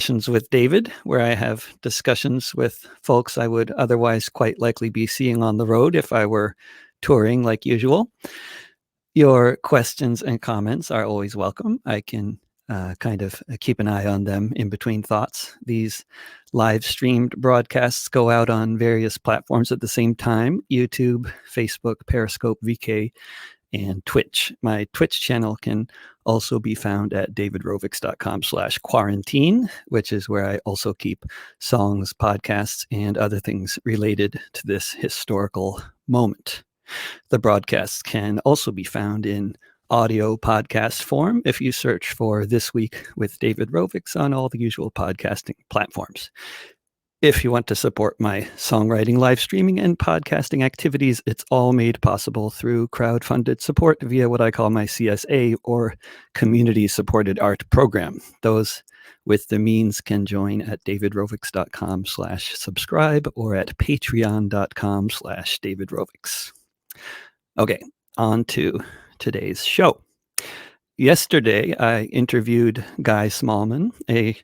with David, where I have discussions with folks I would otherwise quite likely be seeing on the road if I were touring like usual. Your questions and comments are always welcome. I can kind of keep an eye on them in between thoughts. These live streamed broadcasts go out on various platforms at the same time: YouTube, Facebook, Periscope, VK, and Twitch. My Twitch channel can also be found at davidrovics.com/quarantine, which is where I also keep songs, podcasts, and other things related to this historical moment. The broadcasts can also be found in audio podcast form if you search for This Week with David Rovics on all the usual podcasting platforms. If you want to support my songwriting, live streaming, and podcasting activities, it's all made possible through crowd-funded support via what I call my CSA, or Community Supported Art Program. Those with the means can join at davidrovics.com/subscribe or at patreon.com/davidrovics. Okay, on to today's show. Yesterday, I interviewed Guy Smallman, a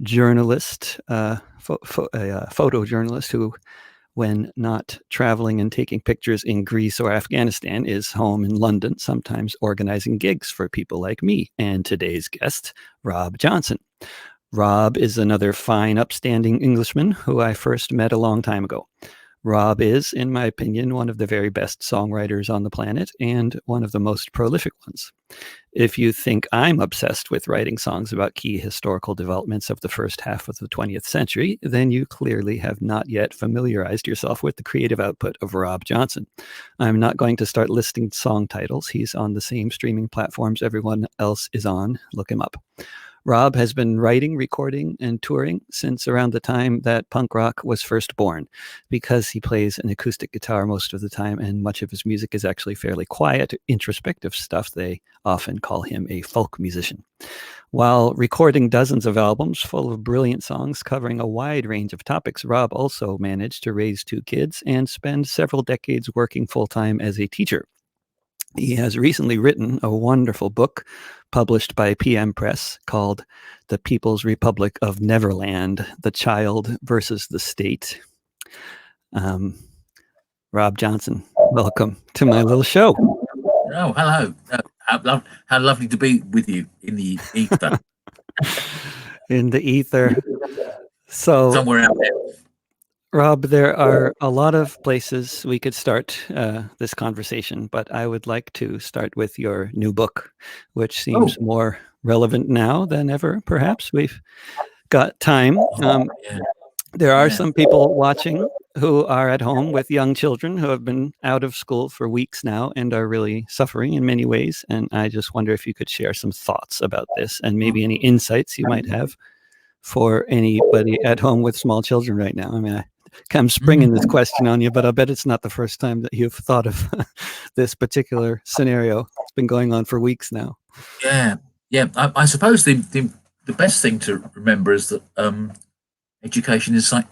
journalist, a photojournalist who, when not traveling and taking pictures in Greece or Afghanistan, is home in London, sometimes organizing gigs for people like me. And today's guest, Robb Johnson. Robb is another fine, upstanding Englishman who I first met a long time ago. Robb is, in my opinion, one of the very best songwriters on the planet and one of the most prolific ones. If you think I'm obsessed with writing songs about key historical developments of the first half of the 20th century, then you clearly have not yet familiarized yourself with the creative output of Robb Johnson. I'm not going to start listing song titles. He's on the same streaming platforms everyone else is on. Look him up. Robb has been writing, recording, and touring since around the time that punk rock was first born. Because he plays an acoustic guitar most of the time, and much of his music is actually fairly quiet, introspective stuff, they often call him a folk musician. While recording dozens of albums full of brilliant songs covering a wide range of topics, Robb also managed to raise 2 kids and spend several decades working full-time as a teacher. He has recently written a wonderful book published by PM Press called The People's Republic of Neverland, The Child versus the State. Robb Johnson, welcome to my little show. Oh, hello. How lovely to be with you in the ether. In the ether. So, somewhere out there. Robb, there are a lot of places we could start this conversation, but I would like to start with your new book, which seems more relevant now than ever, perhaps. We've got time. There are some people watching who are at home with young children who have been out of school for weeks now and are really suffering in many ways. And I just wonder if you could share some thoughts about this and maybe any insights you might have for anybody at home with small children right now. I mean, I'm springing this question on you, but I bet it's not the first time that you've thought of this particular scenario. It's been going on for weeks now. Yeah. I suppose the best thing to remember is that education is like,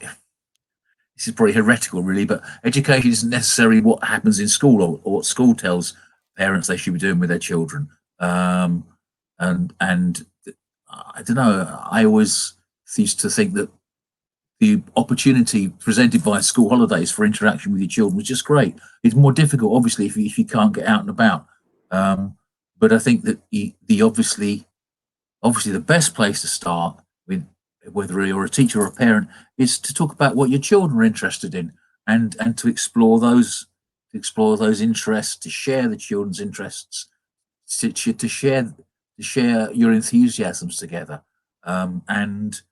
this is probably heretical, really, but education isn't necessarily what happens in school or what school tells parents they should be doing with their children. And I don't know. I always used to think that the opportunity presented by school holidays for interaction with your children was just great. It's more difficult, obviously, if you can't get out and about. But I think that the obviously the best place to start with, whether you're a teacher or a parent, is to talk about what your children are interested in and to explore those interests, to share the children's interests, to share your enthusiasms together, and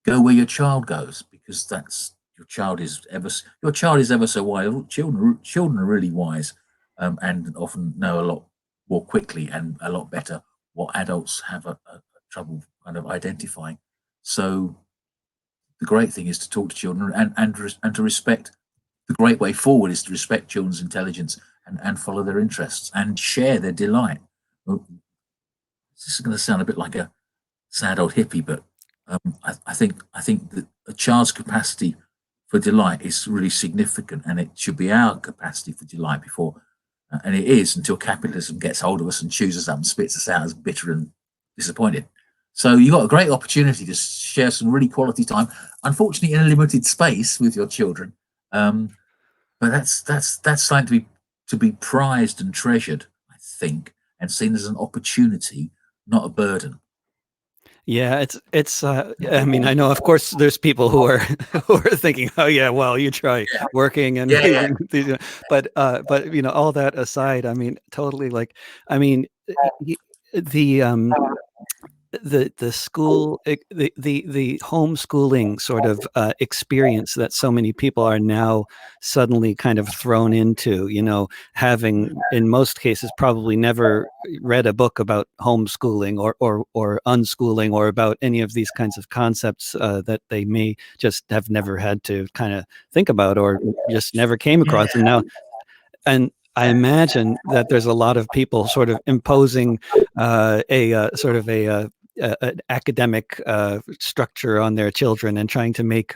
go where your child goes, because that's your child is ever so wise. Children are really wise, and often know a lot more quickly and a lot better what adults have a trouble kind of identifying. So the great thing is to talk to children and to respect. The great way forward is to respect children's intelligence and follow their interests and share their delight. This is going to sound a bit like a sad old hippie, but I think that a child's capacity for delight is really significant, and it should be our capacity for delight before, and it is until capitalism gets hold of us and chews us up and spits us out as bitter and disappointed. So you got a great opportunity to share some really quality time. Unfortunately, in a limited space with your children, but that's something to be prized and treasured, I think, and seen as an opportunity, not a burden. Yeah, it's I mean, I know of course there's people who are who are thinking, "Oh yeah, well, you try working and Yeah, yeah, raising these," but you know, all that aside, I mean, totally like I mean, y the, the school the homeschooling sort of, experience that so many people are now suddenly kind of thrown into, you know, having, in most cases, probably never read a book about homeschooling or unschooling or about any of these kinds of concepts, that they may just have never had to kinda think about or just never came yeah, across, and now and I imagine that there's a lot of people sort of imposing sort of an academic structure on their children and trying to make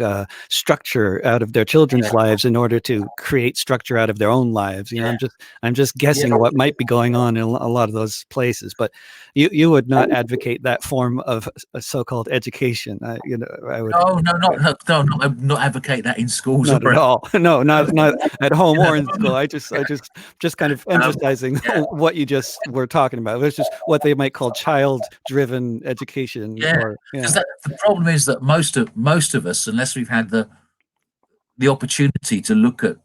structure out of their children's yeah, lives in order to create structure out of their own lives. You know, I'm just yeah. guessing what might be going on in a lot of those places. But you would not advocate that form of a so-called education. You know, I would. No, no, not advocate that in schools Not at or all. No, not at home you know, or in school. I just kind of um, emphasizing yeah, what you just were talking about. It's just what they might call child-driven education yeah. or Because yeah. the problem is that most of us, unless we've had the opportunity to look at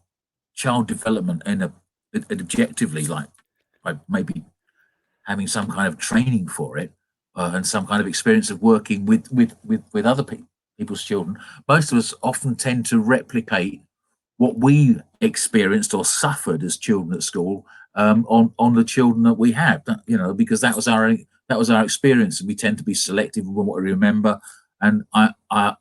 child development in a objectively, like maybe having some kind of training for it, and some kind of experience of working with other people's children, most of us often tend to replicate what we experienced or suffered as children at school, on the children that we have. You know, because that was our experience, and we tend to be selective with what we remember. And the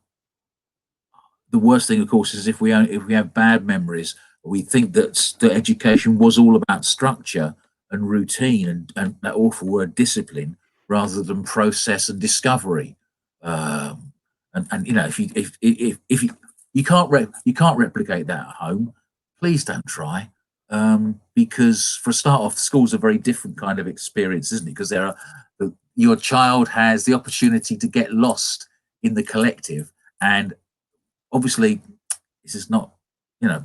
worst thing, of course, is if we have bad memories. We think that education was all about structure and routine, and that awful word discipline, rather than process and discovery. And you know, if you can't replicate that at home, please don't try. Because for a start off, school's a very different kind of experience, isn't it? Because your child has the opportunity to get lost in the collective, and obviously this is not, you know,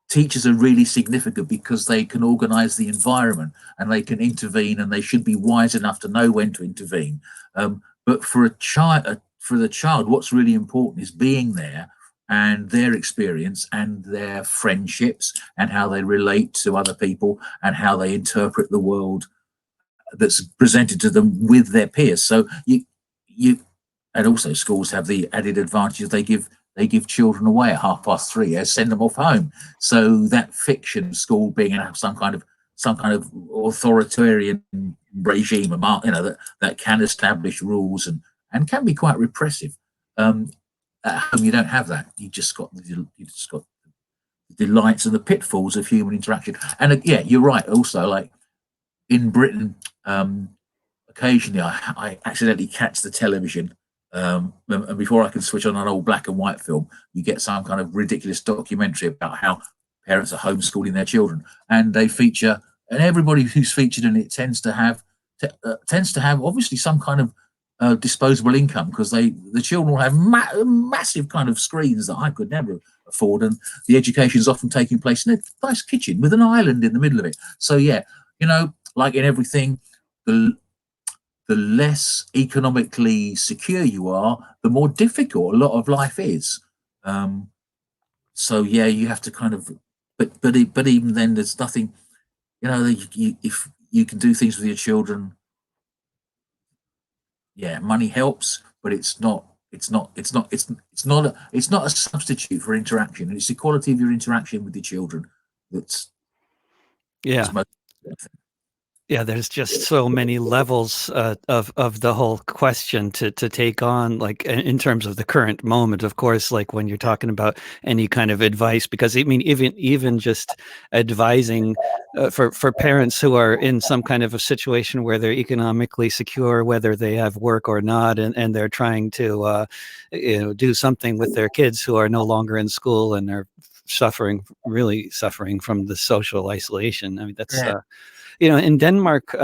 teachers are really significant because they can organize the environment and they can intervene, and they should be wise enough to know when to intervene. But for the child, what's really important is being there, and their experience and their friendships and how they relate to other people and how they interpret the world that's presented to them with their peers. So you and also schools have the added advantage they give children away at 3:30, yeah, send them off home. So that fiction of school being some kind of authoritarian regime, you know, that can establish rules and can be quite repressive. At home, you don't have that. You just got the delights and the pitfalls of human interaction. And yeah, you're right. Also, like in Britain, occasionally I accidentally catch the television, and before I can switch on an old black and white film, you get some kind of ridiculous documentary about how parents are homeschooling their children, and they feature, and everybody who's featured in it tends to have obviously some kind of disposable income, because the children will have massive kind of screens that I could never afford, and the education is often taking place in a nice kitchen with an island in the middle of it. So yeah, you know, like in everything, the the less economically secure you are, the more difficult a lot of life is. Um, so yeah, you have to kind of, but even then, there's nothing. You know, if you can do things with your children, yeah, money helps, but it's not. It's not a substitute for interaction. It's the quality of your interaction with your children that's Yeah. most. Yeah, there's just so many levels, of the whole question to take on, like, in terms of the current moment, of course, like, when you're talking about any kind of advice, because, I mean, even just advising, for parents who are in some kind of a situation where they're economically secure, whether they have work or not, and they're trying to, you know, do something with their kids who are no longer in school and are really suffering from the social isolation. I mean, that's, Yeah, In Denmark,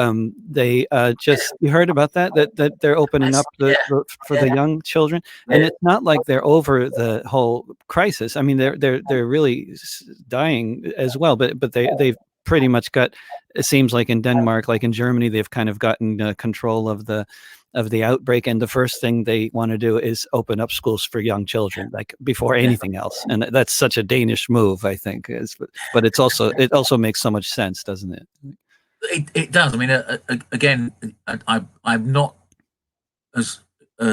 they just, you heard about that they're opening up for the young children, and it's not like they're over the whole crisis. I mean, they're really dying as well, but they've pretty much got, it seems like in Denmark, like in Germany, they've kind of gotten control of the outbreak, and the first thing they want to do is open up schools for young children, like before anything else. And that's such a Danish move, I think. But it also makes so much sense, doesn't it? It does. I mean, again, I'm not as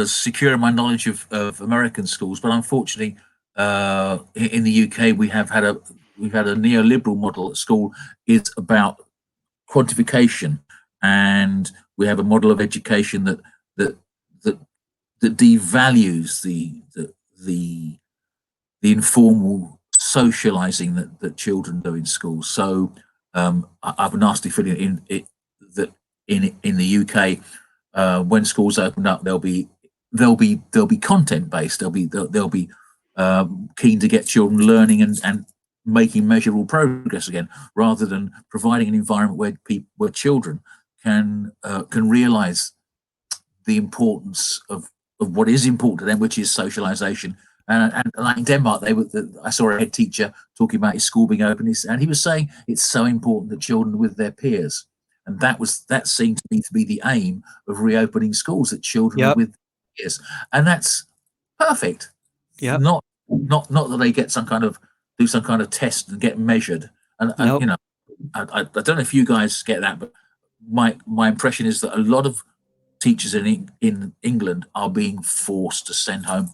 secure in my knowledge of American schools, but unfortunately, in the UK, we've had a neoliberal model at school. It's about quantification, and we have a model of education that devalues the informal socializing that children do in school. So I have a nasty feeling that in the UK, when schools open up, they'll be content based. They'll be keen to get children learning and making measurable progress again, rather than providing an environment where children can realize the importance of what is important to them, which is socialization. And like in Denmark, I saw a head teacher talking about his school being open, and he was saying it's so important that children are with their peers, and that seemed to me to be the aim of reopening schools, that children are with peers, and that's perfect. Yeah. Not that they get do some kind of test and get measured. And Nope. you know, I don't know if you guys get that, but my impression is that a lot of teachers in England are being forced to send home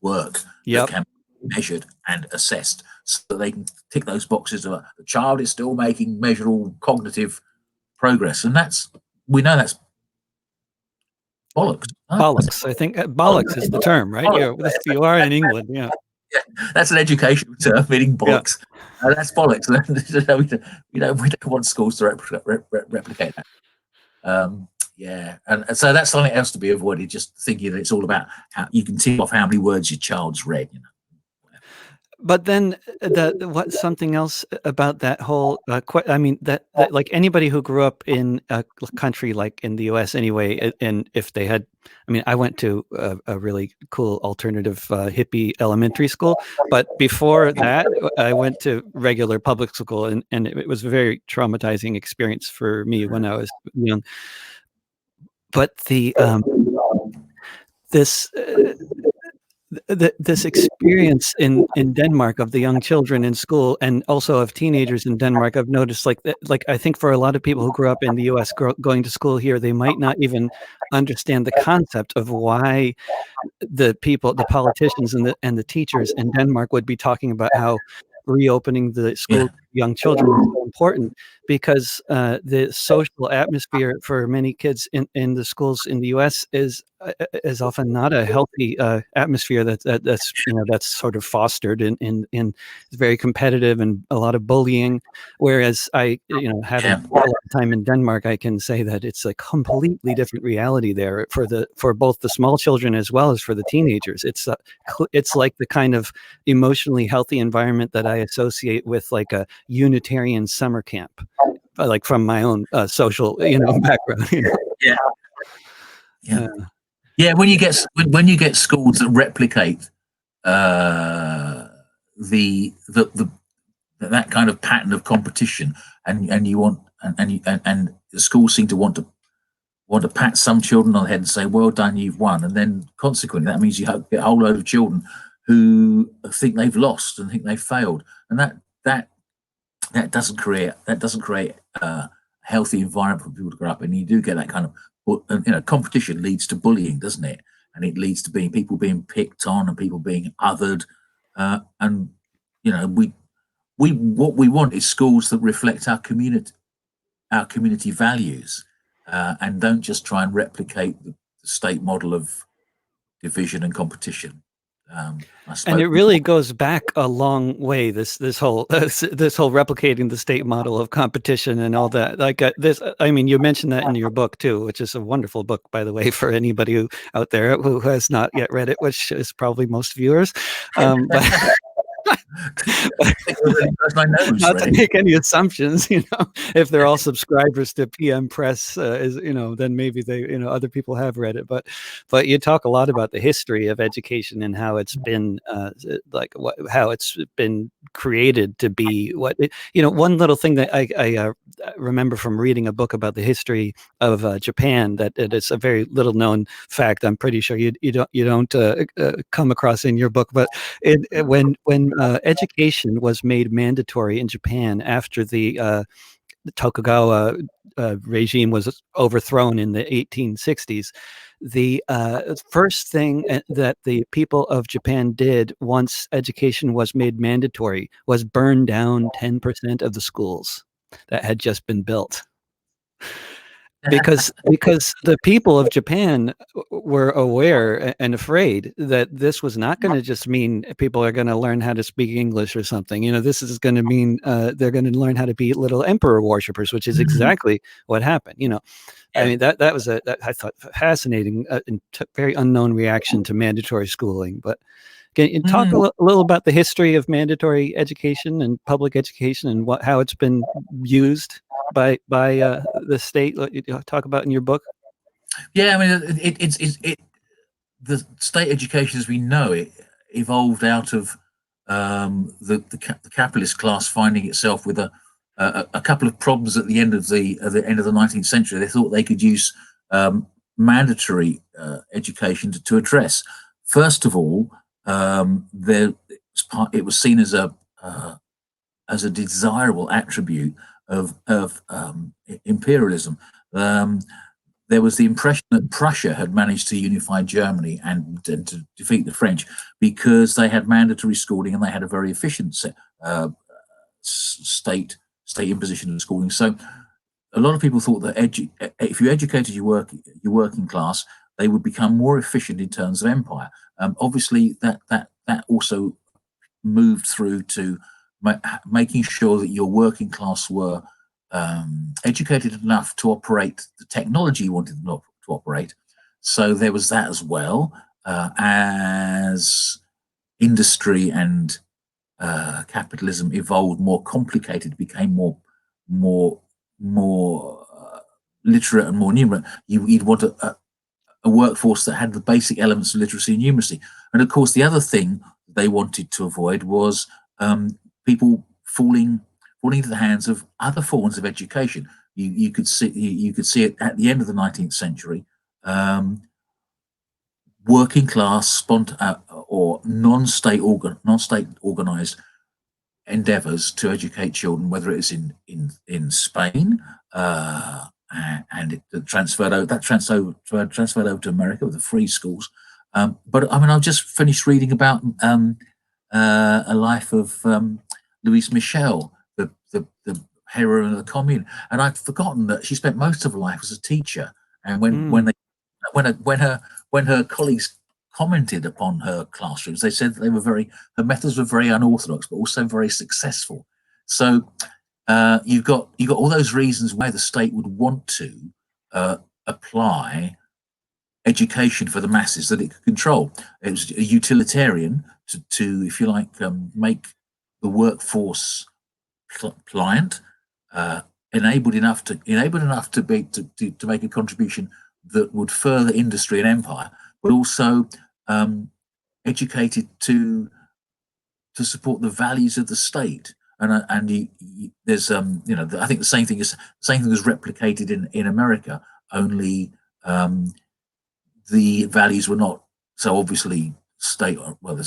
work that can be measured and assessed, so that they can tick those boxes of the child is still making measurable cognitive progress, and we know that's bollocks. Bollocks. I think bollocks is the term, right? You are in England, yeah. Yeah, that's an educational term, meaning bollocks. Yeah. That's bollocks. we don't want schools to replicate that. Yeah, and so that's something else to be avoided. Just thinking that it's all about how you can tick off how many words your child's read. But then something else about that whole, I mean, that like anybody who grew up in a country like in the US anyway, and if they had, I mean, I went to a really cool alternative hippie elementary school, but before that, I went to regular public school, and it was a very traumatizing experience for me when I was young. But this experience in Denmark of the young children in school, and also of teenagers in Denmark, I've noticed like I think for a lot of people who grew up in the US going to school here, they might not even understand the concept of why the politicians and the teachers in Denmark would be talking about how reopening the school to young children is so important, because the social atmosphere for many kids in the schools in the US is often not a healthy atmosphere that's sort of fostered in it's very competitive and a lot of bullying. Whereas having a lot of time in Denmark, I can say that it's a completely different reality there for both the small children as well as for the teenagers. It's like the kind of emotionally healthy environment that I associate with like a Unitarian summer camp, like from my own social background. Yeah, when you get schools that replicate that kind of pattern of competition, and the schools seem to want to pat some children on the head and say, "Well done, you've won," and then consequently that means you get a whole load of children who think they've lost and think they've failed, and that doesn't create a healthy environment for people to grow up in. You do get that kind of competition leads to bullying, doesn't it? And it leads to people being picked on and people being othered. And what we want is schools that reflect our community values, and don't just try and replicate the state model of division and competition. And it really goes back a long way. This whole replicating the state model of competition and all that. Like this, I mean, you mentioned that in your book too, which is a wonderful book, by the way, for anybody out there who has not yet read it, which is probably most viewers. Not to make any assumptions, if they're all subscribers to PM Press, then maybe they, other people have read it. But you talk a lot about the history of education and how it's been, how it's been created to be what, one little thing that I remember from reading a book about the history of Japan, that it is a very little known fact. I'm pretty sure you don't come across in your book, but when education was made mandatory in Japan after the Tokugawa regime was overthrown in the 1860s, the first thing that the people of Japan did once education was made mandatory was burn down 10% of the schools that had just been built. Because the people of Japan were aware and afraid that this was not going to just mean people are going to learn how to speak English or something. This is going to mean they're going to learn how to be little emperor worshippers, which is exactly what happened. I mean, that was that I thought fascinating and very unknown reaction to mandatory schooling. But can you talk a little about the history of mandatory education and public education and how it's been used by the state? You talk about in your book? Yeah, I mean, it's the state education as we know it evolved out of the capitalist class finding itself with a couple of problems at the end of the 19th century. They thought they could use mandatory education to address. First of all, it was seen as a desirable attribute of imperialism. There was the impression that Prussia had managed to unify Germany and to defeat the French because they had mandatory schooling and they had a very efficient state imposition of schooling. So a lot of people thought that if you educated your working class, they would become more efficient in terms of empire. Obviously, that also moved through to making sure that your working class were educated enough to operate the technology you wanted them to operate. So there was that as well, as industry and capitalism evolved, more complicated, became more literate and more numerate. You'd want a workforce that had the basic elements of literacy and numeracy. And of course, the other thing they wanted to avoid was people falling into the hands of other forms of education. You could see it at the end of the 19th century. Working class or non-state organized endeavors to educate children, whether it's in Spain and it transferred over to America with the free schools. But I mean, I've just finished reading about a life of Louise Michel, the heroine of the Commune, and I'd forgotten that she spent most of her life as a teacher. And when her colleagues commented upon her classrooms, they said that her methods were very unorthodox, but also very successful. So you've got all those reasons why the state would want to apply education for the masses that it could control. It was a utilitarian to if you like, make the workforce pliant, enabled enough to make a contribution that would further industry and empire, but also educated to support the values of the state. And there's I think the same thing is replicated in America. Only the values were not so obviously state. Well,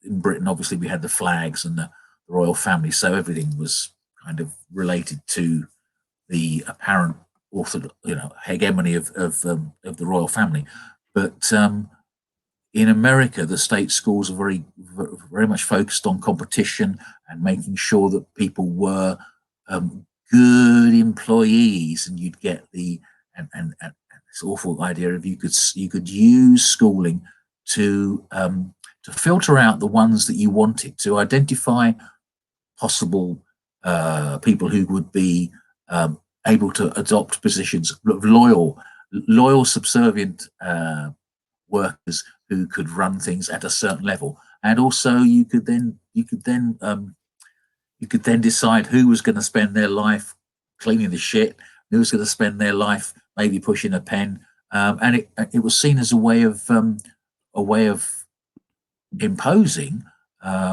in Britain, obviously, we had the flags and the royal family, so everything was kind of related to the apparent hegemony of the royal family. But in America, the state schools are very, very much focused on competition and making sure that people were good employees, and you'd get and this awful idea of you could use schooling to filter out the ones that you wanted, to identify possible people who would be able to adopt positions of loyal, subservient workers who could run things at a certain level. And also you could then you could then decide who was going to spend their life cleaning the shit, who was going to spend their life maybe pushing a pen, and it was seen as a way of imposing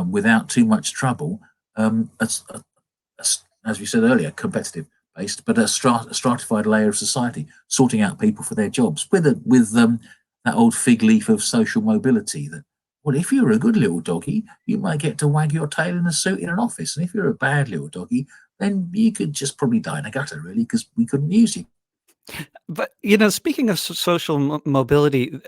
without too much trouble, as we said earlier, competitive based, but a stratified layer of society, sorting out people for their jobs with that old fig leaf of social mobility. That, well, if you're a good little doggy, you might get to wag your tail in a suit in an office, and if you're a bad little doggy, then you could just probably die in a gutter, really, because we couldn't use you. But, speaking of social mobility,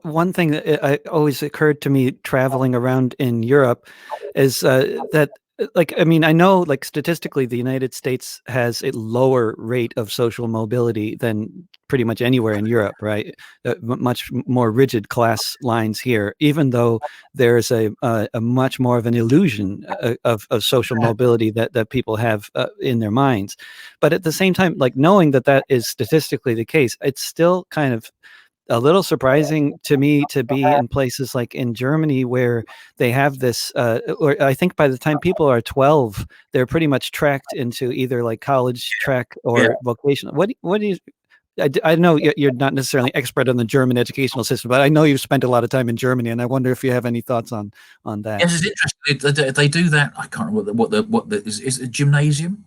one thing that always occurred to me traveling around in Europe is that, like, I mean, I know, like, statistically, the United States has a lower rate of social mobility than pretty much anywhere in Europe, right? Much more rigid class lines here, even though there's a much more of an illusion of social mobility that people have in their minds. But at the same time, like, knowing that is statistically the case, it's still kind of a little surprising to me to be in places like in Germany where they have this, or I think by the time people are 12, they're pretty much tracked into either like college track Yeah. or vocational. What do you? I know you're not necessarily expert on the German educational system, but I know you've spent a lot of time in Germany, and I wonder if you have any thoughts on that. Yes, it's interesting. They do that. I can't remember what the is it a gymnasium?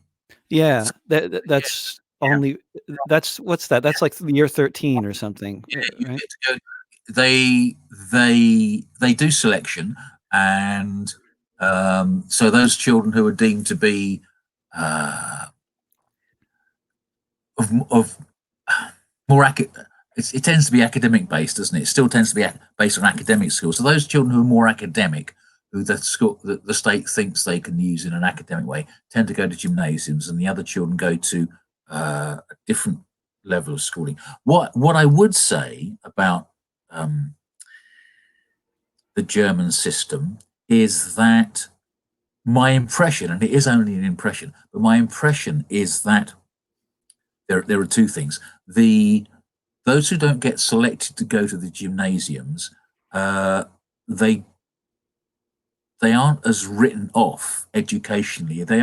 Yeah, that's only what's that? That's like year 13 or something, Yeah, you right? get to go. They do selection, and so those children who are deemed to be uh, of more it tends to be academic based, doesn't it? It still tends to be based on academic skills. So those children who are more academic, who the state thinks they can use in an academic way, tend to go to gymnasiums, and the other children go to a different level of schooling. What I would say about the German system is that my impression, and it is only an impression, but my impression is that there are two things. Those who don't get selected to go to the gymnasiums, they aren't as written off educationally. They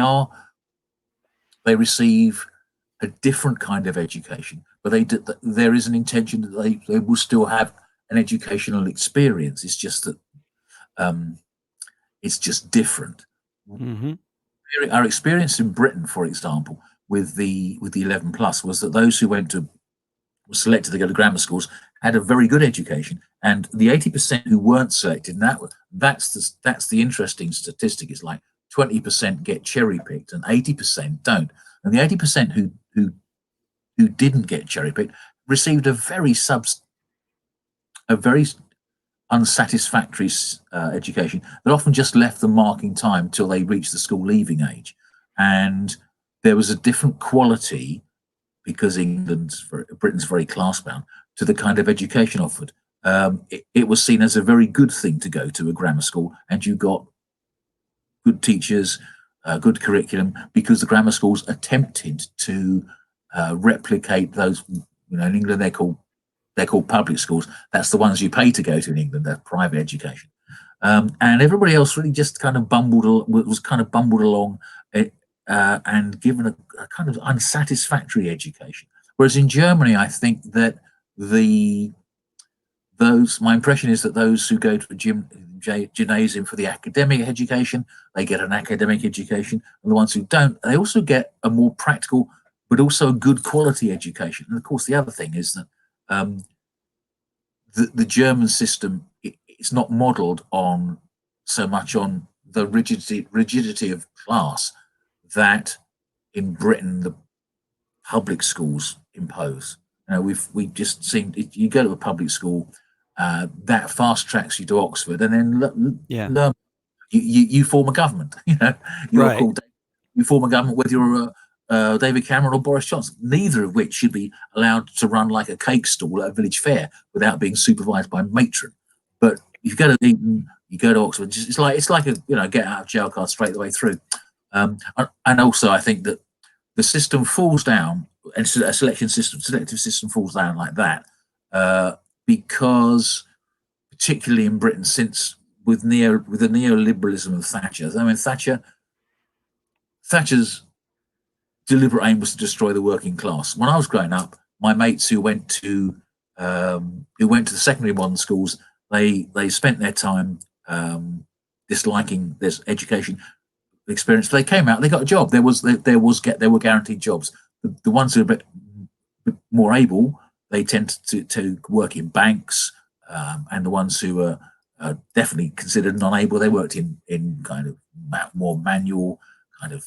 receive a different kind of education, but there is an intention that they will still have an educational experience. It's just that it's just different. Mm-hmm. Our experience in Britain, for example, with the 11 plus, was that those who were selected to go to grammar schools had a very good education, and the 80% who weren't selected, and that's the interesting statistic. It's like 20% get cherry picked and 80% don't, and the 80% who didn't get cherry picked received a very unsatisfactory education that often just left them marking time till they reached the school leaving age. And there was a different quality, because Britain's very class bound, to the kind of education offered. It was seen as a very good thing to go to a grammar school, and you got good teachers, good curriculum, because the grammar schools attempted to replicate those. In England they're called public schools. That's the ones you pay to go to in England. They're private education, and everybody else really just kind of bumbled along, and given a kind of unsatisfactory education. Whereas in Germany, I think that my impression is that those who go to a gymnasium for the academic education, they get an academic education, and the ones who don't, they also get a more practical, but also a good quality education. And of course, the other thing is that the German system, it's not modelled on so much on the rigidity of class that in Britain the public schools impose. We've just seen, you go to a public school, that fast tracks you to Oxford, and then learn. You form a government. You're Right. called. You form a government whether you're David Cameron or Boris Johnson, neither of which should be allowed to run like a cake stall at a village fair without being supervised by a matron. But if you go to Eton, you go to Oxford, it's like a get out of jail card straight the way through. And also, I think that the system falls down, and a selective system falls down like that, because particularly in Britain, since with the neoliberalism of Thatcher. I mean, Thatcher's deliberate aim was to destroy the working class. When I was growing up, my mates who went to the secondary modern schools, they spent their time disliking this education experience. But they came out, they got a job. There were guaranteed jobs. The ones who are a bit more able, they tend to work in banks, and the ones who are definitely considered non-able, they worked in kind of more manual kind of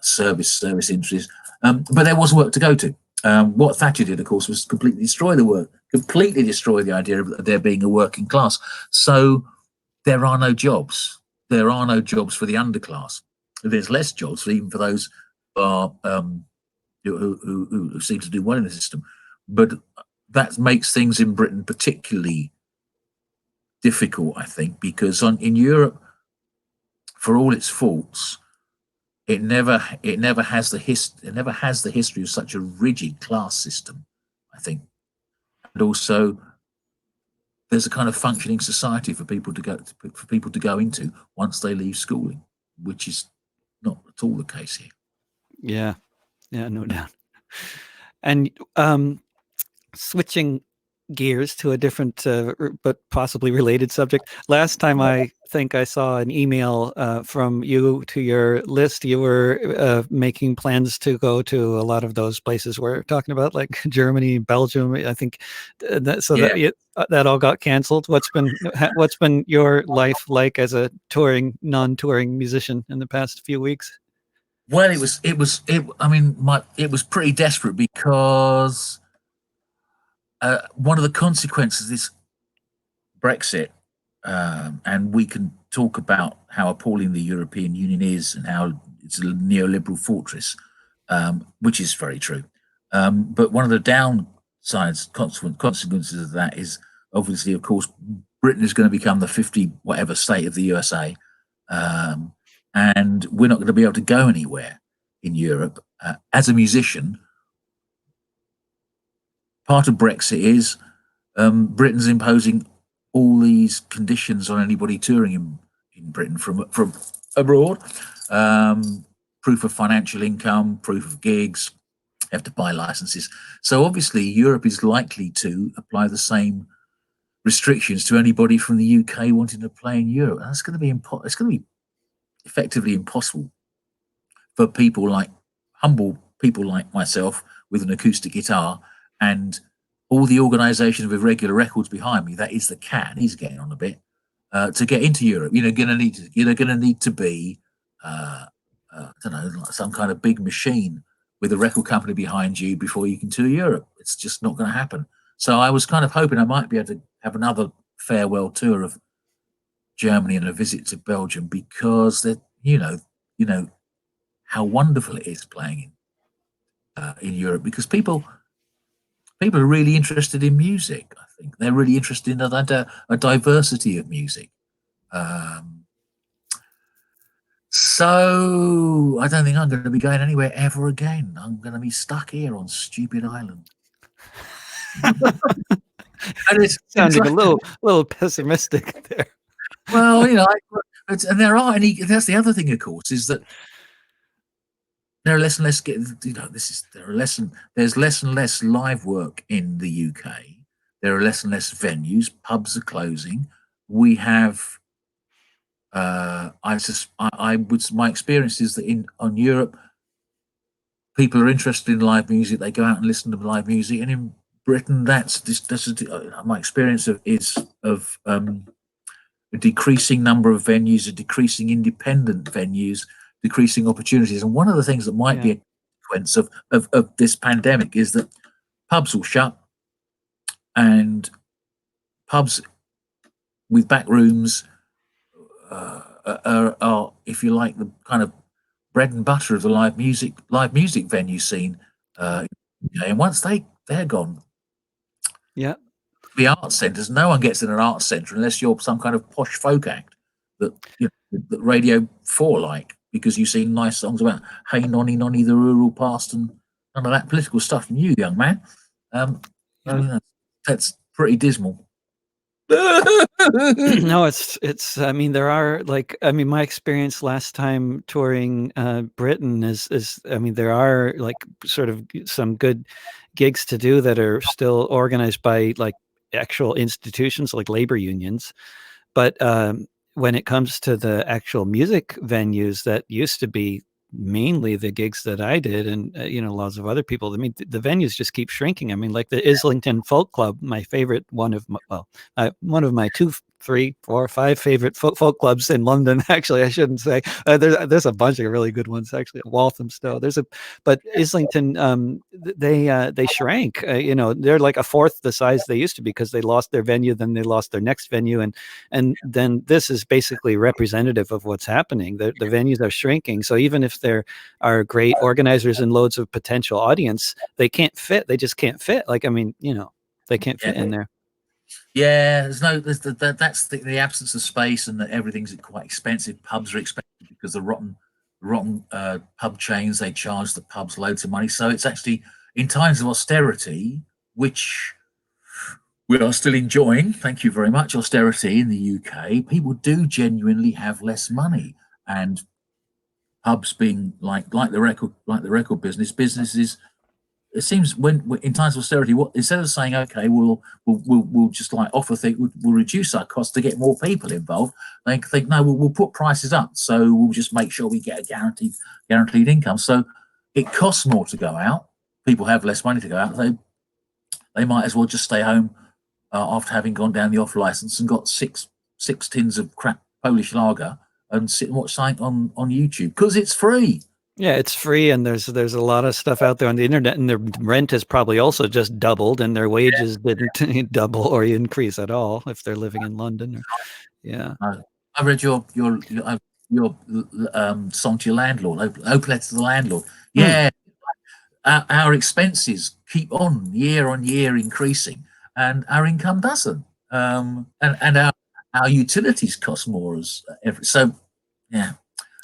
service industries. But there was work to go to. What Thatcher did, of course, was completely destroy the idea of there being a working class. So there are no jobs. There are no jobs for the underclass. There's less jobs even for those who are who seem to do well in the system. But that makes things in Britain particularly difficult, I think, because in Europe, for all its faults, it never has the history of such a rigid class system, I think. And also, there's a kind of functioning society for people to go into once they leave schooling, which is not at all the case here. Yeah, no doubt. And switching gears to a different but possibly related subject. Last time I think I saw an email from you to your list. You were making plans to go to a lot of those places we're talking about, like Germany, Belgium. I think that all got canceled. What's been your life like as a non-touring musician in the past few weeks? Well, it was pretty desperate because one of the consequences of this Brexit, and we can talk about how appalling the European Union is and how it's a neoliberal fortress, which is very true. But one of the downsides, consequences of that is obviously, of course, Britain is going to become the 50 whatever state of the USA, and we're not going to be able to go anywhere in Europe. As a musician, part of Brexit is Britain's imposing all these conditions on anybody touring in Britain from abroad. Proof of financial income, proof of gigs, you have to buy licenses. So obviously Europe is likely to apply the same restrictions to anybody from the UK wanting to play in Europe. And that's going to be it's going to be effectively impossible for humble people like myself with an acoustic guitar and all the organisation with regular records behind me. That is the cat. He's getting on a bit to get into Europe. You're going to need to be I don't know, like some kind of big machine with a record company behind you before you can tour Europe. It's just not going to happen. So I was kind of hoping I might be able to have another farewell tour of Germany and a visit to Belgium, because that you know how wonderful it is playing in Europe, because people are really interested in music. I think they're really interested in a diversity of music. So I don't think I'm going to be going anywhere ever again. I'm going to be stuck here on stupid island. And it's sounding a little pessimistic there. Well, and that's the other thing, of course, is that there are less and less there's less and less live work in the UK. There are less and less venues. Pubs are closing. We have my experience is that on Europe, people are interested in live music. They go out and listen to live music, and in Britain, my experience of a decreasing number of venues, a decreasing independent venues, decreasing opportunities. And one of the things that might be a consequence of this pandemic is that pubs will shut, and pubs with back rooms are, if you like, the kind of bread and butter of the live music venue scene. And once they're gone, the art centres, no one gets in an art centre unless you're some kind of posh folk act that that Radio 4 like, because you sing nice songs about hey nonny nonny the rural past and none of that political stuff from you, young man. That's pretty dismal. No, it's I mean, there are, like, I mean, my experience last time touring, Britain is I mean, there are, like, sort of some good gigs to do that are still organized by, like, actual institutions like labor unions. But, when it comes to the actual music venues that used to be mainly the gigs that I did and, lots of other people, I mean, the venues just keep shrinking. I mean, like the Islington Folk Club, my favorite one of my 2, 3, 4, 5 favorite folk clubs in London, actually, I shouldn't say. There's a bunch of really good ones, actually, at Walthamstow. But Islington, they shrank, they're like a fourth the size they used to be because they lost their venue, then they lost their next venue, and then this is basically representative of what's happening. The venues are shrinking. So even if there are great organizers and loads of potential audience, they can't fit. They just can't fit. Like, I mean, they can't fit in there. Yeah, that's the absence of space, and that everything's quite expensive. Pubs are expensive because the rotten pub chains, they charge the pubs loads of money. So it's actually in times of austerity, which we are still enjoying. Thank you very much. Austerity in the UK, people do genuinely have less money, and pubs being like the record businesses. It seems when in times of austerity, what instead of saying, okay, we'll just like offer things, we'll reduce our costs to get more people involved, they think, no, we'll put prices up, so we'll just make sure we get a guaranteed income. So it costs more to go out. People have less money to go out. They might as well just stay home after having gone down the off license and got six tins of crap Polish lager and sit and watch something on YouTube because it's free. Yeah, it's free, and there's a lot of stuff out there on the internet, and their rent has probably also just doubled, and their wages didn't double or increase at all if they're living in London. Yeah. I read your song to your landlord. Open letter to the landlord. Yeah, our expenses keep on year increasing, and our income doesn't. And our utilities cost more as so. Yeah,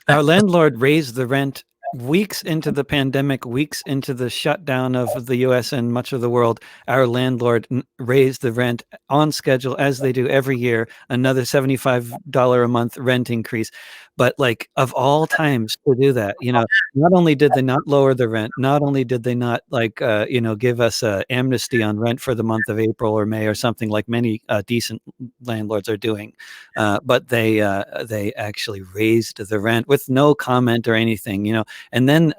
Our landlord raised the rent weeks into the pandemic, weeks into the shutdown of the US and much of the world. Our landlord raised the rent on schedule, as they do every year, another $75 a month rent increase. But, like, of all times to do that, not only did they not lower the rent, not only did they not, like, give us a amnesty on rent for the month of April or May or something like many decent landlords are doing, but they actually raised the rent with no comment or anything, and then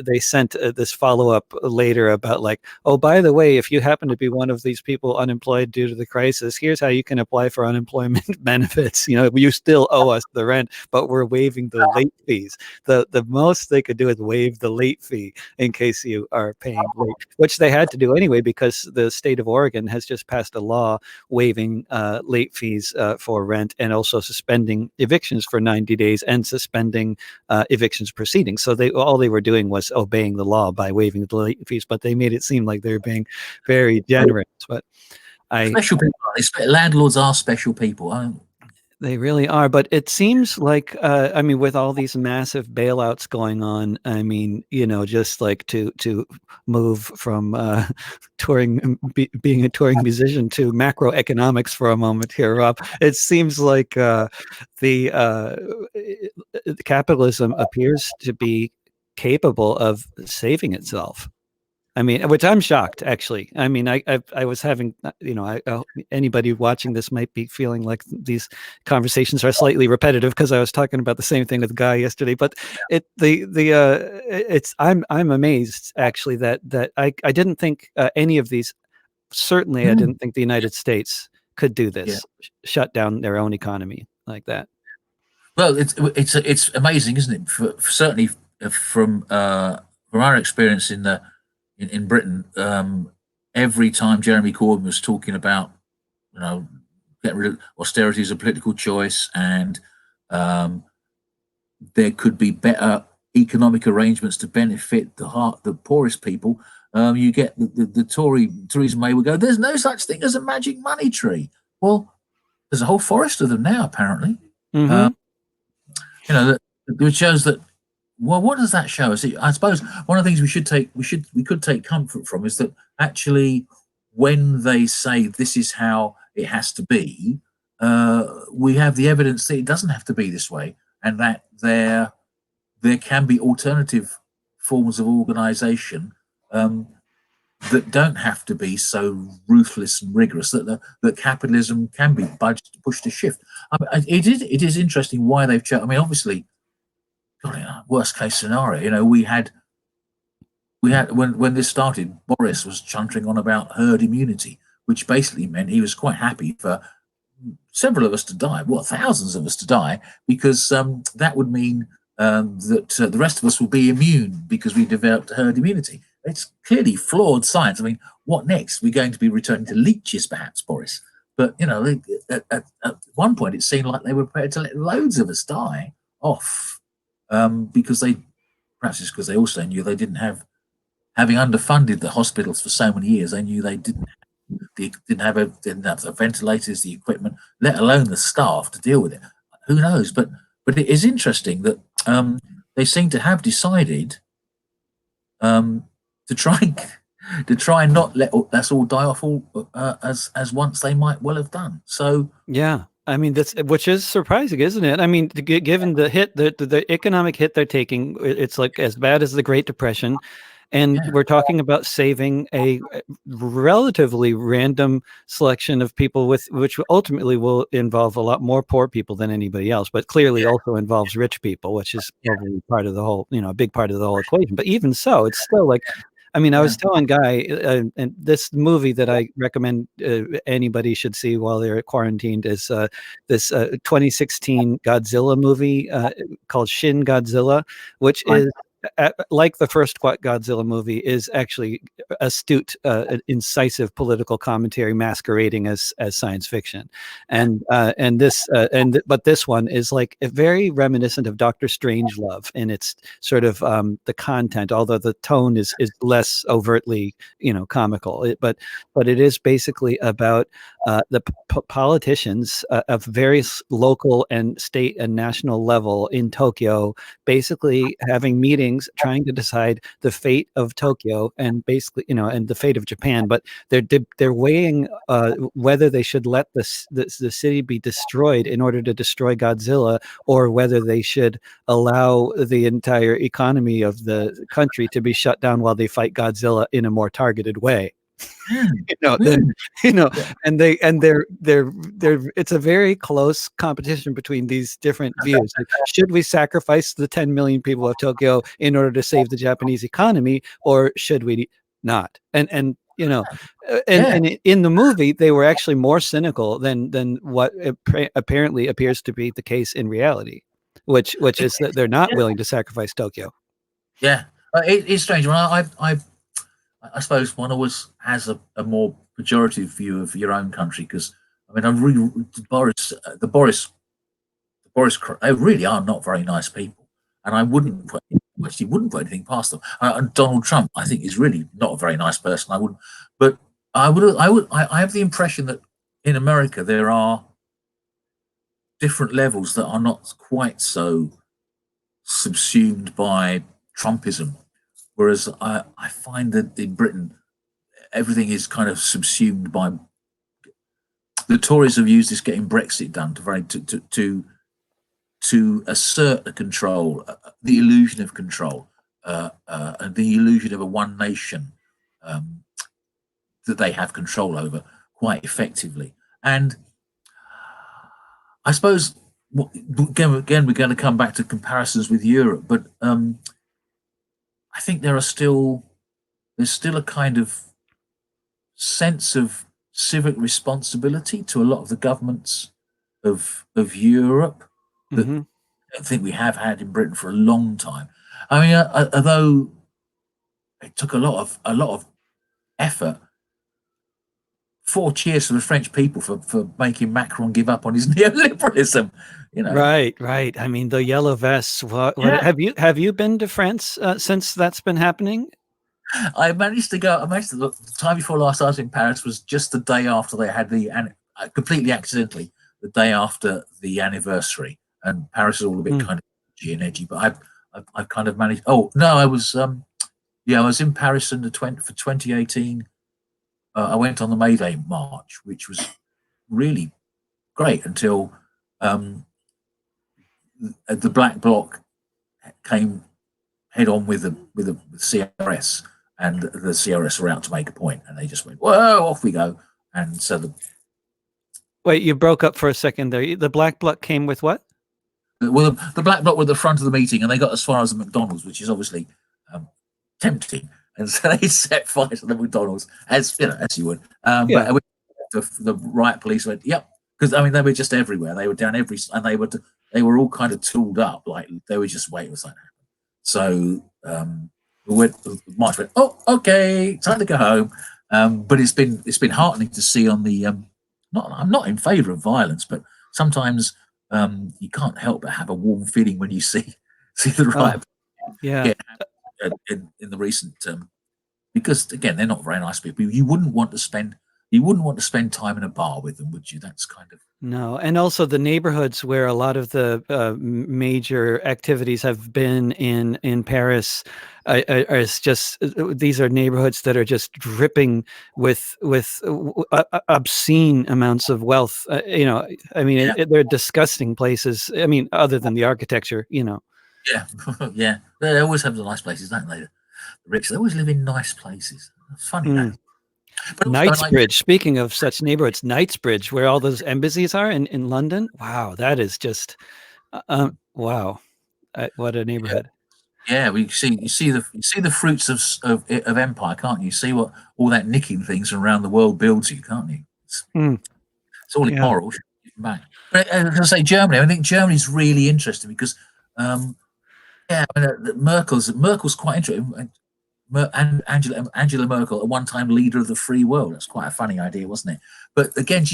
they sent this follow-up later about, like, oh, by the way, if you happen to be one of these people unemployed due to the crisis, here's how you can apply for unemployment benefits. You still owe us the rent, but we're waiving the late fees. The most they could do is waive the late fee in case you are paying late, which they had to do anyway because the state of Oregon has just passed a law waiving late fees for rent, and also suspending evictions for 90 days and suspending evictions proceedings. So all they were doing was obeying the law by waiving the late fees, but they made it seem like they were being very generous. But special people. Landlords are special people. They really are, but it seems like, I mean, with all these massive bailouts going on, I mean, just like to move from being a touring musician to macroeconomics for a moment here, Rob. It seems like the capitalism appears to be capable of saving itself. I mean, which I'm shocked, actually. I mean, I was having, anybody watching this might be feeling like these conversations are slightly repetitive because I was talking about the same thing with Guy yesterday. But I'm amazed, actually, that I didn't think any of these. Certainly, I didn't think the United States could do this, shut down their own economy like that. Well, it's amazing, isn't it? Certainly from our experience in Britain, every time Jeremy Corbyn was talking about, getting rid of austerity as a political choice, and there could be better economic arrangements to benefit the poorest people. You get the Tory Theresa May would go, "There's no such thing as a magic money tree." Well, there's a whole forest of them now, apparently. Which shows that. Well, what does that show us? I suppose one of the things we could take comfort from is that actually, when they say this is how it has to be, we have the evidence that it doesn't have to be this way, and that there can be alternative forms of organisation that don't have to be so ruthless and rigorous. That capitalism can be pushed to shift. I mean, it is interesting why they've chosen. I mean, obviously, God, worst case scenario. We had when this started, Boris was chuntering on about herd immunity, which basically meant he was quite happy for several of us to die, thousands of us to die, because that would mean that the rest of us will be immune because we developed herd immunity. It's clearly flawed science. I mean, what next? We're going to be returning to leeches, perhaps, Boris. But at one point, it seemed like they were prepared to let loads of us die off because perhaps it's because they also knew they didn't have, having underfunded the hospitals for so many years, they knew they didn't have the ventilators, the equipment, let alone the staff to deal with it. Who knows? But it is interesting that they seem to have decided to try and not let us all die off as once they might well have done. So yeah, I mean which is surprising, isn't it? I mean, given the hit, the economic hit they're taking, it's like as bad as the Great Depression. And we're talking about saving a relatively random selection of people, which ultimately will involve a lot more poor people than anybody else, but clearly also involves rich people, which is probably part of the whole, a big part of the whole equation. But even so, it's still like, I mean, I was telling Guy, and this movie that I recommend anybody should see while they're quarantined is this 2016 Godzilla movie called Shin Godzilla, which is like the first Godzilla movie, is actually astute, incisive political commentary masquerading as science fiction, and but this one is like very reminiscent of Dr. Strangelove in its sort of the content, although the tone is less overtly comical. But it is basically about the politicians of various local and state and national level in Tokyo basically having meetings trying to decide the fate of Tokyo and basically, and the fate of Japan. But they're weighing whether they should let the city be destroyed in order to destroy Godzilla, or whether they should allow the entire economy of the country to be shut down while they fight Godzilla in a more targeted way. And they're it's a very close competition between these different views. Like, should we sacrifice the 10 million people of Tokyo in order to save the Japanese economy, or should we not? And in the movie, they were actually more cynical than what apparently appears to be the case in reality, which is that they're not willing to sacrifice Tokyo. Yeah, it's strange. I suppose one always has a more pejorative view of your own country, because I mean, the Boris, they really are not very nice people, and I wouldn't put anything past them. And Donald Trump, I think, is really not a very nice person. I wouldn't, but I have the impression that in America there are different levels that are not quite so subsumed by Trumpism. Whereas I find that in Britain, everything is kind of subsumed by the Tories. Have used this getting Brexit done to assert the control, the illusion of control, and the illusion of a one nation that they have control over quite effectively. And I suppose again we're going to come back to comparisons with Europe, but I think there's still a kind of sense of civic responsibility to a lot of the governments of Europe that I think we have had in Britain for a long time. I mean, although it took a lot of effort. 4 cheers for the French people for making Macron give up on his neoliberalism. Right. I mean, the yellow vests. Have you been to France since that's been happening? I managed to look. The time before last I was in Paris was just the day after they had completely accidentally, the day after the anniversary, and Paris is all a bit kind of edgy. But I've kind of managed. Oh no, I was in Paris for 2018. I went on the May Day march, which was really great until the Black Bloc came head on with the CRS, and the CRS were out to make a point, and they just went, "Whoa, off we go!" And so Wait, you broke up for a second there. The Black Bloc came with what? the Black Bloc were at the front of the meeting, and they got as far as the McDonald's, which is obviously tempting, and so they set fire to the McDonald's, as you know, as you would. Yeah. But the riot police went, "Yep," because I mean they were just everywhere. They were down and they were all kind of tooled up, like they were just waiting for something to happen. So March went, "Oh, okay, time to go home." But it's been heartening to see on the I'm not in favour of violence, but sometimes you can't help but have a warm feeling when you see the riot. Yeah. In the recent because again they're not very nice people. You wouldn't want to spend time in a bar with them, would you? That's kind of No, and also the neighborhoods where a lot of the major activities have been in Paris are just these are neighborhoods that are just dripping with obscene amounts of wealth. You know, I mean, they're disgusting places. I mean, other than the architecture, you know. Yeah, yeah. They always have the nice places, don't they? The rich, they always live in nice places. It's funny that. But Knightsbridge, speaking of such neighborhoods, Knightsbridge, where all those embassies are in London. Wow, that is just wow, what a neighborhood. Yeah, you see the fruits of empire, can't you? See what all that nicking things around the world builds you, can't you? It's all immoral. Back. But as I say, Germany. I think Germany's really interesting because, Merkel's quite interesting. And Angela Merkel, at one time leader of the free world. That's quite a funny idea, wasn't it? But again,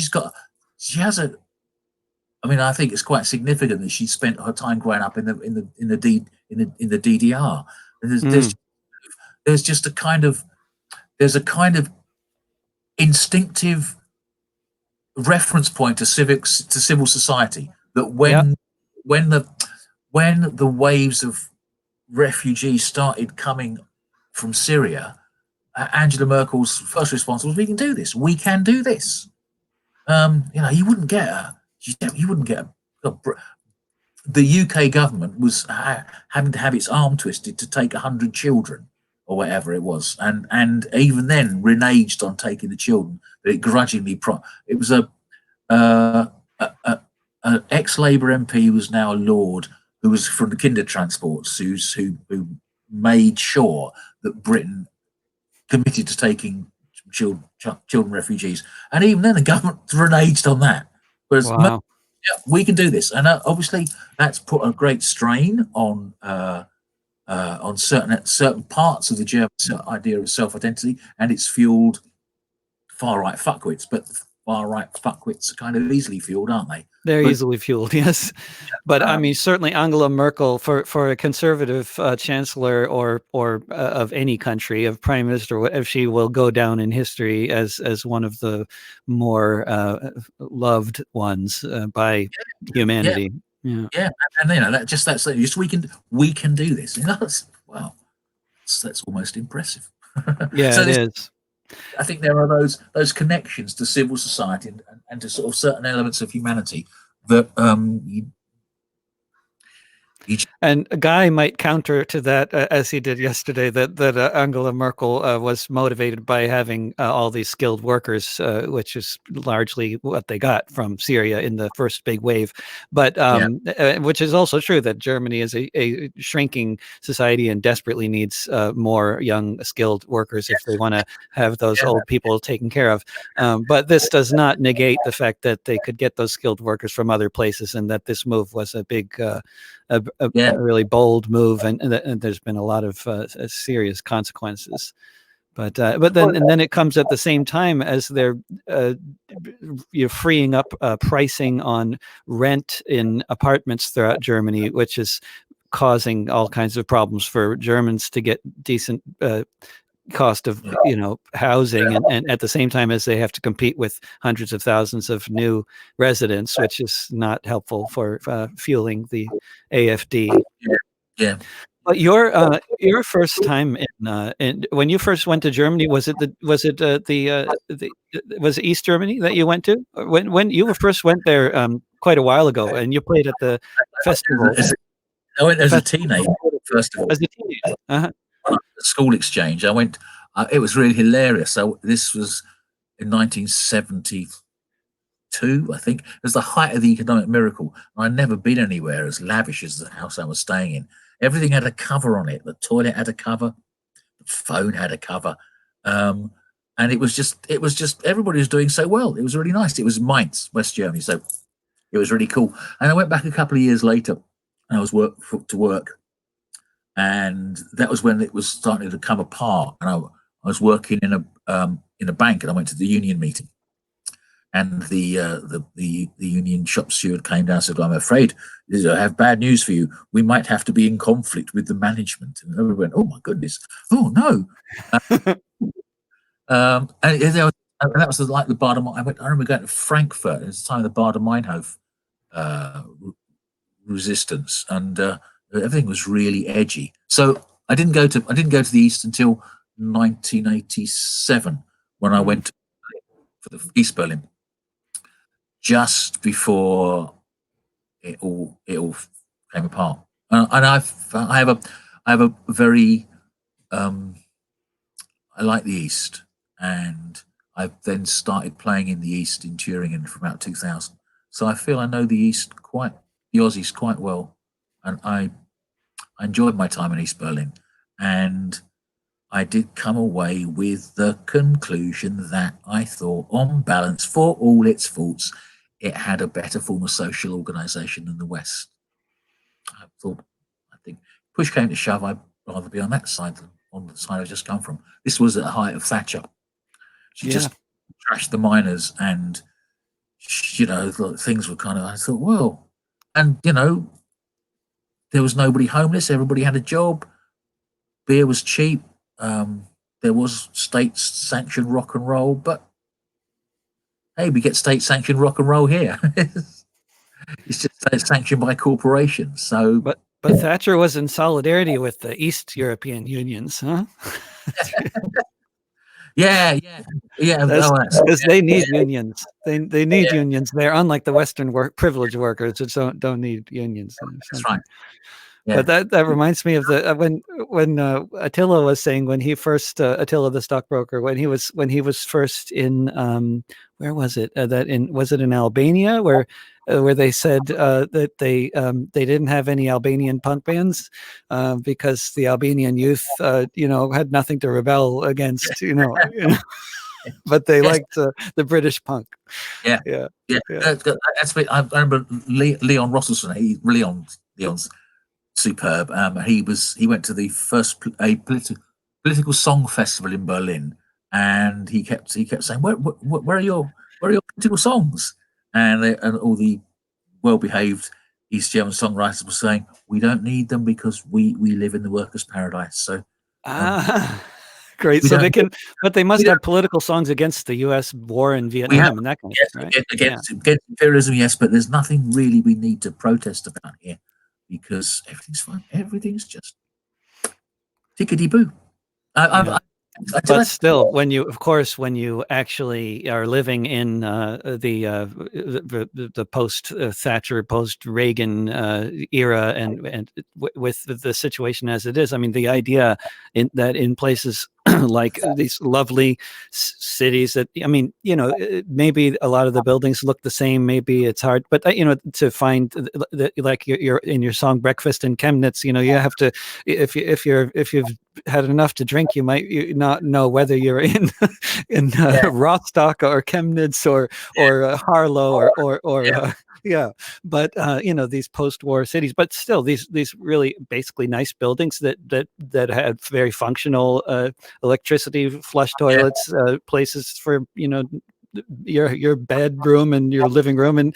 I mean, I think it's quite significant that she spent her time growing up in the DDR. And there's just a kind of instinctive reference point to civil society that when the waves of refugees started coming from Syria, Angela Merkel's first response was, "We can do this. We can do this." You wouldn't get the UK government was having to have its arm twisted to take 100 children or whatever it was, and even then reneged on taking the children. But it grudgingly it was an ex-Labour MP who was now a Lord, who was from the Kinder Transports, who made sure that Britain committed to taking children refugees, and even then the government reneged on that. Whereas we can do this, and obviously that's put a great strain on certain parts of the German idea of self-identity, and it's fueled far-right fuckwits. But far-right fuckwits are kind of easily fueled, aren't they? They're easily fueled, yes. But I mean, certainly Angela Merkel, for a conservative chancellor or of any country, of prime minister, if she will go down in history as one of the more loved ones by humanity. And that's we can do this. That's almost impressive. Yeah, it is. I think there are those connections to civil society and to sort of certain elements of humanity that and a guy might counter to that, as he did yesterday, that Angela Merkel was motivated by having all these skilled workers, which is largely what they got from Syria in the first big wave. But which is also true that Germany is a shrinking society and desperately needs more young skilled workers if they want to have those old people taken care of. But this does not negate the fact that they could get those skilled workers from other places, and that this move was a big a really bold move, and there's been a lot of serious consequences. But then it comes at the same time as they're you're freeing up pricing on rent in apartments throughout Germany, which is causing all kinds of problems for Germans to get decent cost of housing, and at the same time as they have to compete with hundreds of thousands of new residents, which is not helpful for fueling the AfD. But your first time in when you first went to Germany, was it was it East Germany that you went to? When you first went there quite a while ago, and you played at the festival I went as a festival teenager, first of all, as a teenager. Uh-huh. school exchange. I went. It was really hilarious. So this was in 1972, I think. It was the height of the economic miracle. I'd never been anywhere as lavish as the house I was staying in. Everything had a cover on it. The toilet had a cover. The phone had a cover. And it was just everybody was doing so well. It was really nice. It was Mainz, West Germany, so it was really cool. And I went back a couple of years later, and I was to work, and that was when it was starting to come apart. And I was working in a bank, and I went to the union meeting, and the union shop steward came down and said, "I'm afraid I have bad news for you. We might have to be in conflict with the management." And everyone went, "Oh my goodness! Oh no!" And that was like the Baden. I remember going to Frankfurt. It was the time of the Baden-Meinhof resistance, and everything was really edgy. So I didn't go to the East until 1987 when I went for the East Berlin, just before it all came apart. And I have a very I like the East, and I then started playing in the East in Turingen from about 2000. So I feel I know the Aussies quite well, and I enjoyed my time in East Berlin, and I did come away with the conclusion that I thought, on balance, for all its faults, it had a better form of social organisation than the West. I think push came to shove, I'd rather be on that side than on the side I've just come from. This was at the height of Thatcher. She just trashed the miners, and things were kind of. I thought, well, and there was nobody homeless. Everybody had a job. Beer was cheap. There was state-sanctioned rock and roll, but hey, we get state-sanctioned rock and roll here. It's just sanctioned by corporations. So, but Thatcher was in solidarity with the East European unions, huh? Yeah. Because they need unions. They need unions there, unlike the Western privileged workers that don't need unions. That's right. Yeah. But that reminds me of the when Attila was saying when he first Attila the stockbroker when he was first in where was it was it in Albania where they said that they didn't have any Albanian punk bands because the Albanian youth had nothing to rebel against but they liked the British punk. Yeah. That's I remember Leon Rosselson. Leon's superb. He went to the first political song festival in Berlin, and he kept saying, "Where are your political songs?" And all the well-behaved East German songwriters were saying, "We don't need them because we live in the workers' paradise." So, great. So but they must have political songs against the U.S. war in Vietnam and that kind of thing, right? Against imperialism, yes, but there's nothing really we need to protest about here because everything's fine. Everything's just tickety-boo. But still, when you actually are living in the post Thatcher, post Reagan era, and with the situation as it is, I mean, the idea that in places like these lovely cities that, I mean, maybe a lot of the buildings look the same, maybe it's hard, but to find like you're in your song Breakfast in Chemnitz, you have to, if you've had enough to drink, you might not know whether you're in Rostock or Chemnitz or Harlow or but these post-war cities, but still these really basically nice buildings that had very functional electricity, flush toilets, places for your bedroom and your living room, and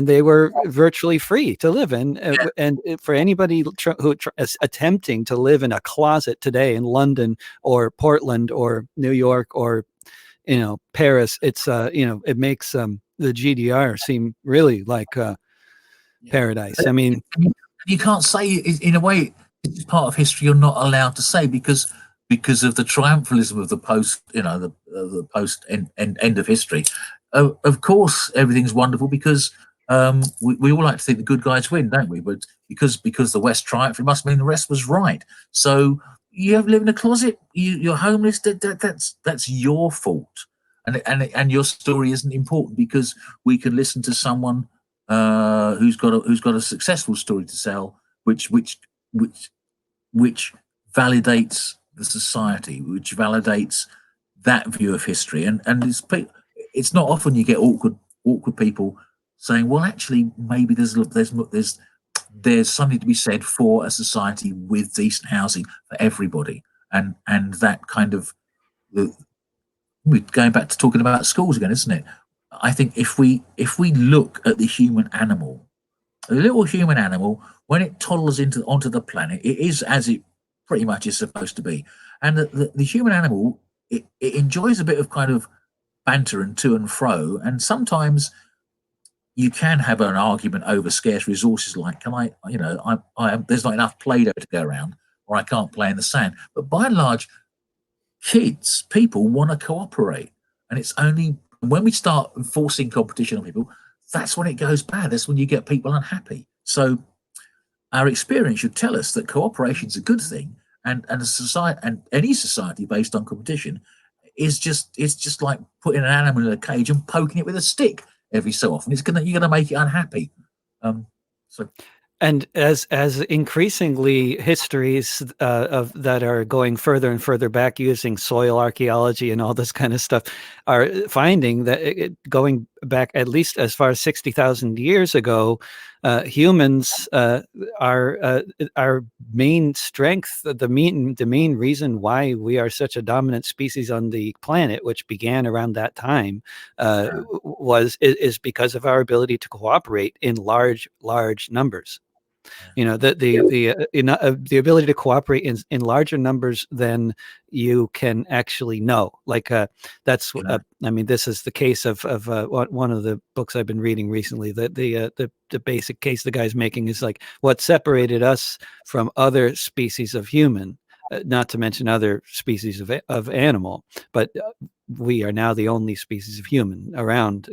they were virtually free to live in. And for anybody who is attempting to live in a closet today in London or Portland or New York or Paris, it's it makes the GDR seem really like paradise. I mean, you can't say in a way this is part of history you're not allowed to say because of the triumphalism of the post, the post end of history. Of course, everything's wonderful because we all like to think the good guys win, don't we? But because the West triumphed, it must mean the rest was right. So you live in a closet, you're homeless. That's your fault, and your story isn't important because we can listen to someone who's got a successful story to sell, which which validates the society, which validates that view of history. And it's not often you get awkward people saying, well, actually, maybe there's something to be said for a society with decent housing for everybody, and that kind of we're going back to talking about schools again, isn't it? I think if we look at the human animal, a little human animal, when it toddles onto the planet, it is as it pretty much is supposed to be. And the human animal, it enjoys a bit of kind of banter and to and fro. And sometimes you can have an argument over scarce resources, like, can I, there's not enough Play-Doh to go around, or I can't play in the sand. But by and large, people want to cooperate. And it's only when we start enforcing competition on people, that's when it goes bad. That's when you get people unhappy. So our experience should tell us that cooperation is a good thing, and a society, and any society based on competition, it's just like putting an animal in a cage and poking it with a stick every so often. You're gonna make it unhappy. So. And as increasingly histories of that are going further and further back using soil archaeology and all this kind of stuff are finding that going back at least as far as 60,000 years ago, humans our main strength, the main reason why we are such a dominant species on the planet, which began around that time, is because of our ability to cooperate in large numbers. The ability to cooperate in larger numbers than you can actually know. Like that's I mean, this is the case of one of the books I've been reading recently. That the basic case the guy's making is like what separated us from other species of human, not to mention other species of animal, but we are now the only species of human around,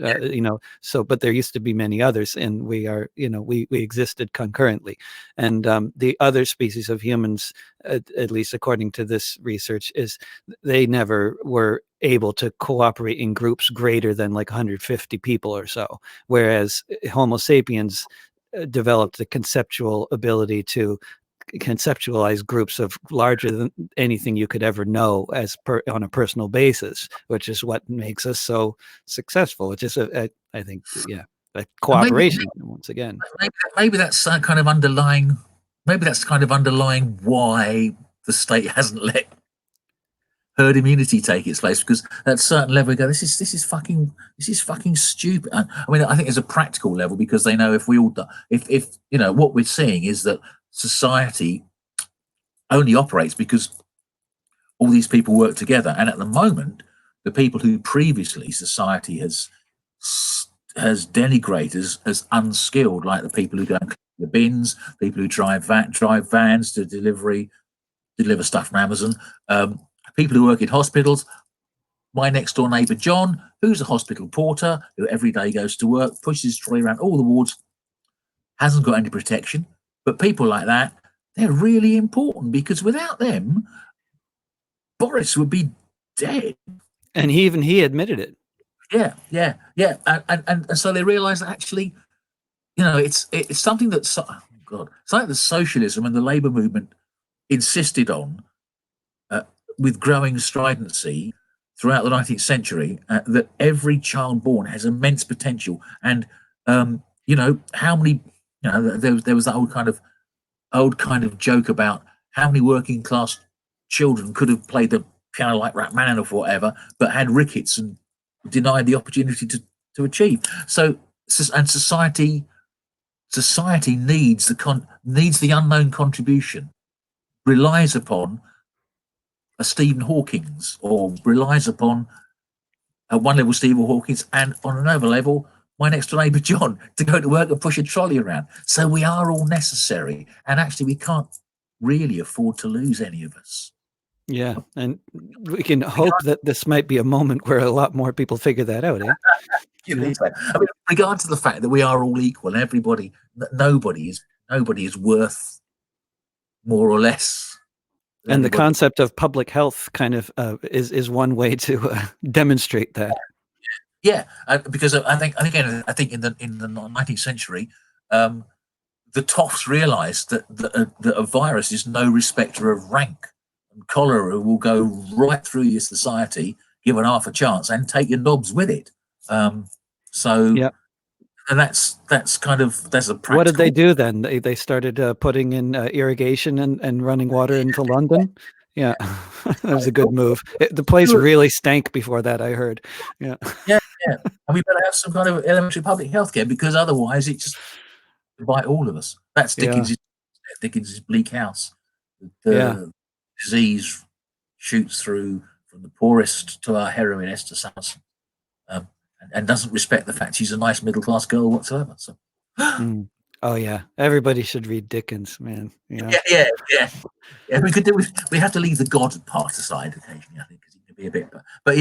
so, but there used to be many others, and we are, we existed concurrently. And the other species of humans, at least according to this research, is they never were able to cooperate in groups greater than like 150 people or so, whereas Homo sapiens developed the conceptual ability to conceptualize groups of larger than anything you could ever know on a personal basis, which is what makes us so successful, which is I think, a cooperation. Once again, maybe that's kind of underlying why the state hasn't let herd immunity take its place, because at a certain level we go, this is fucking stupid. I mean, I think there's a practical level, because they know if we all if what we're seeing is that society only operates because all these people work together. And at the moment, the people who previously society has denigrated as unskilled, like the people who go and clean the bins, people who drive vans to deliver stuff from Amazon, people who work in hospitals. My next door neighbour John, who's a hospital porter, who every day goes to work, pushes his trolley around all the wards, hasn't got any protection. But people like that, they're really important, because without them, Boris would be dead. And he admitted it. Yeah. And so they realised that actually, it's something that something that socialism and the labour movement insisted on with growing stridency throughout the 19th century, that every child born has immense potential. And how many, there was that old kind of joke about how many working class children could have played the piano like Rachmaninoff or whatever, but had rickets and denied the opportunity to achieve. So, and society needs the unknown contribution, relies upon a Stephen Hawking's, or relies upon at one level Stephen Hawking's, and on another level my next door neighbour John, to go to work and push a trolley around. So we are all necessary, and actually we can't really afford to lose any of us. Yeah, and we can hope that this might be a moment where a lot more people figure that out, eh? You think so? I mean, regard to the fact that we are all equal, and nobody is worth more or less. And the concept of public health kind of is one way to demonstrate that. Yeah, because I think in the 19th century, the toffs realised that a virus is no respecter of rank, and cholera will go right through your society, given half a chance, and take your knobs with it. Yeah. And that's kind of a practical. What did they do then? They started putting in irrigation and running water into London. Yeah, that was a good move. The place really stank before that, I heard. Yeah. And we better have some kind of elementary public health care, because otherwise it just bite all of us. That's Dickens's Bleak House. The disease shoots through from the poorest to our heroine Esther Sanderson, and doesn't respect the fact she's a nice middle class girl whatsoever. So. Oh yeah, everybody should read Dickens, man. Yeah. We have to leave the God part aside occasionally, I think, because it can be a bit. But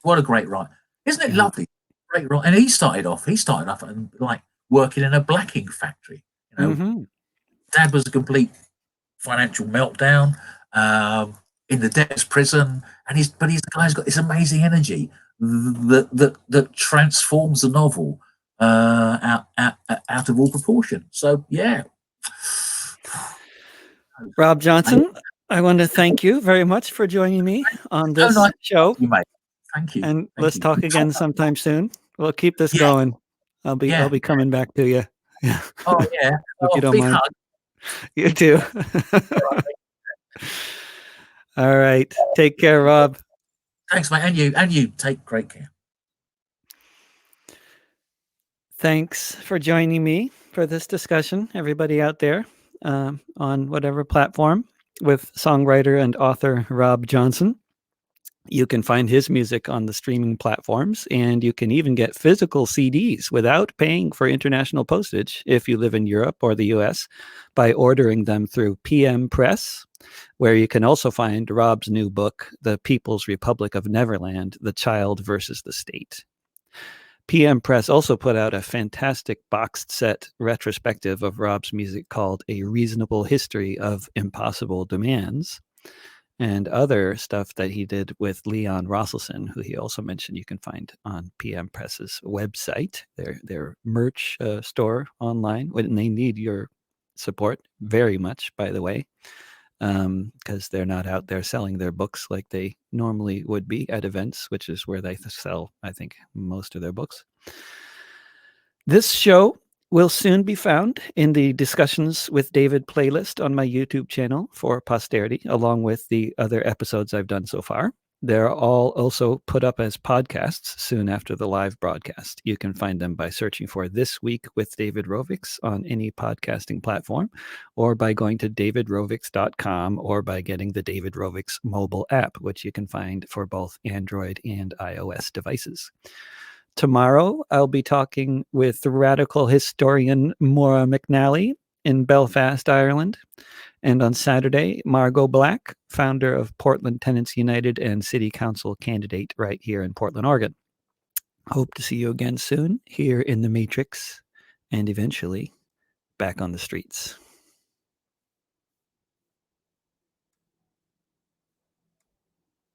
what a great writer, isn't it? Lovely, great writer. And he started off and like working in a blacking factory. Dad was a complete financial meltdown, in the debtor's prison, and the guy's got this amazing energy that transforms the novel out of all proportion. So yeah. Robb Johnson, I want to thank you very much for joining me on this show. Thank you. And let's talk again sometime soon. We'll keep this going. I'll be coming back to you. Oh yeah. If you don't mind. Hug. You too. All right. Take care, Robb. Thanks, mate. And you take great care. Thanks for joining me for this discussion, everybody out there, on whatever platform, with songwriter and author Robb Johnson. You can find his music on the streaming platforms, and you can even get physical CDs without paying for international postage if you live in Europe or the US by ordering them through PM Press, where you can also find Robb's new book, The People's Republic of Neverland, The Child versus the State. PM Press also put out a fantastic boxed set retrospective of Robb's music called A Reasonable History of Impossible Demands, and other stuff that he did with Leon Rosselson, who he also mentioned you can find on PM Press's website, their merch store online, when they need your support very much, by the way, because they're not out there selling their books like they normally would be at events, which is where they sell, I think, most of their books. This show will soon be found in the Discussions with David playlist on my YouTube channel for posterity, along with the other episodes I've done so far. They're all also put up as podcasts soon after the live broadcast. You can find them by searching for This Week with David Rovics on any podcasting platform, or by going to davidrovics.com, or by getting the David Rovics mobile app, which you can find for both Android and iOS devices. Tomorrow, I'll be talking with radical historian Maura McNally in Belfast, Ireland. And on Saturday, Margot Black, founder of Portland Tenants United and city council candidate right here in Portland, Oregon. Hope to see you again soon here in the Matrix, and eventually back on the streets.